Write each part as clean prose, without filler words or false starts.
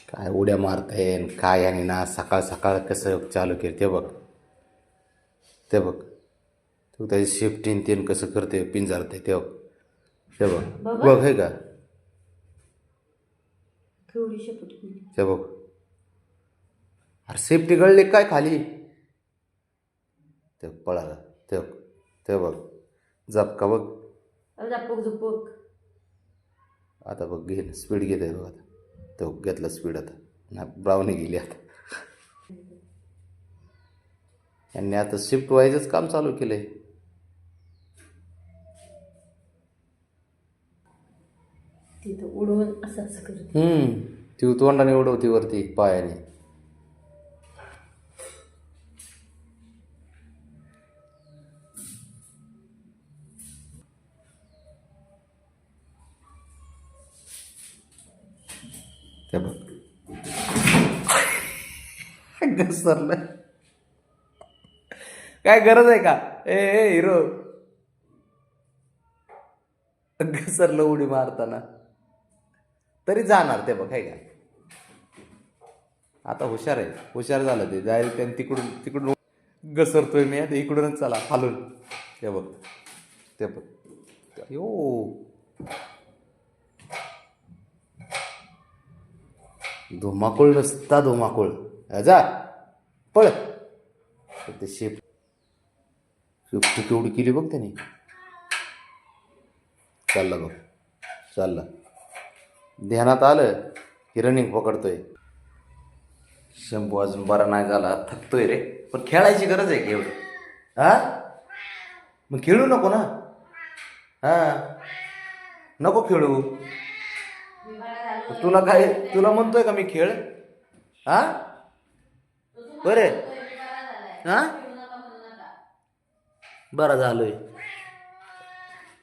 काय उड्या मारताय आणि काय आणि ना सकाळ सकाळ कसं चालू केलं ते बघ. ते बघ तू त्याची शिफ्टीन तीन कसं करते पिंजारते ते बघ. ते बघ बघ हे का ते बघ. अरे सेफ्टी गळली काय खाली. ते पळाला ते बघ. ते बघ झपका बघ. आता बघ घे स्पीड घेत आहे बघ. आता तो घेतला स्पीड. आता ना ब्राउनी गेली आता. यांनी आता शिफ्ट वाईजच काम चालू केलंय. उडवून असं असं करते. ती तोंडाने उडवती वरती पायाने. ते बघ घसरलं. काय गरज आहे का ए हिरो. घसरलं उडी मारताना तरी जाणार ते बघ. आहे का आता हुशार आहे. हुशार झालं ते डायरेक्ट त्याने तिकडून तिकडून घसरतोय मी आता इकडूनच चला खालून. ते बघ ते बघ यो. धुमाकूळ नसता धुमाकूळ. जा पळ. ते शेप शिफ्ट केवढी केली बघ त्याने. चालला बघ चालला. ध्यानात आलं की रनिंग पकडतोय. शंभू अजून बरा नाही झाला थकतोय रे. पण खेळायची गरज आहे की एवढी. हा मग खेळू नको ना. हा नको खेळू. तुला काय तुला म्हणतोय का मी खेळ. हा बरे हा बरा झालोय.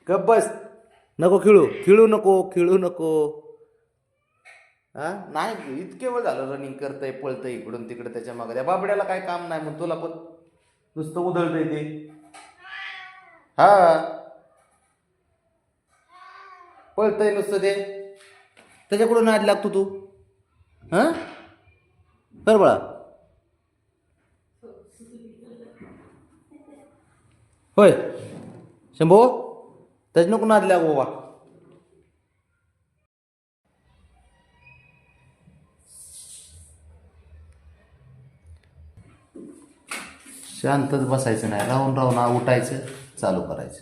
गप बस. नको खेळू खेळू नको खेळू नको. हा नाही इतके वेळ झालं रनिंग करतंय पळतंय इकडून तिकडे त्याच्या मागे. त्या बाबड्याला काय काम नाही मग तुला पण नुसतं उधळतंय ते. हा पळतंय नुसतं ते. त्याच्याकडून नाद लागतो तू. हा कर बळा. होय शंभू त्याच नको नाद लाग बाबा. शांतच बसायचं नाही. राहून राहून उठायचं चालू करायचं.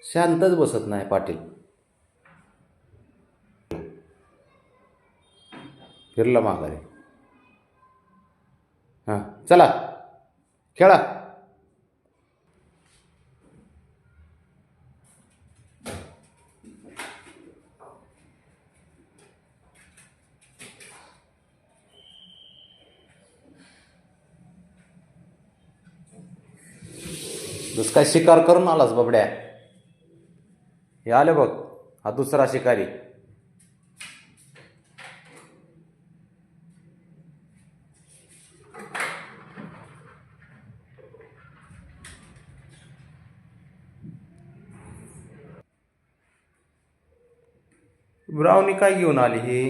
शांतच बसत नाही पाटील. फिरला माघारी. हां चला खेळा. जस काय शिकार करून आलास बाबड्या. हे आले बघ हा दुसरा शिकारी. ब्राउनी काय घेऊन आली ही.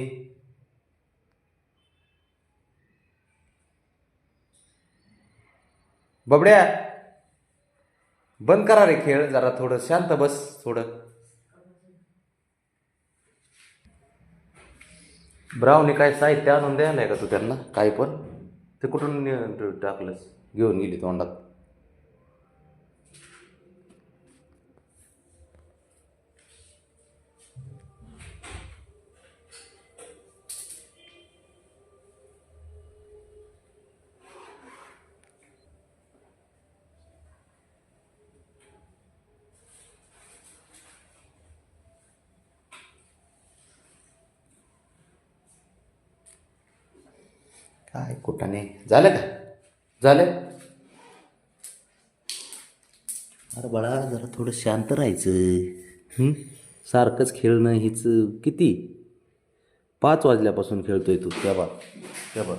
बबड्या बंद करा रे खेळ. जरा थोडं शांत बस थोडं. ब्राउनी काय साहित्य आणून द्यायला आहे का तू त्यांना काय पण. ते कुठून टाकलंस घेऊन गेली तोंडात. काय कुठं नाही झालं का झालं. अरे बाळा जरा थोडं शांत राहायचं. सारखंच खेळणं हीच किती 5 वाजल्यापासून खेळतोय तू. त्या बघ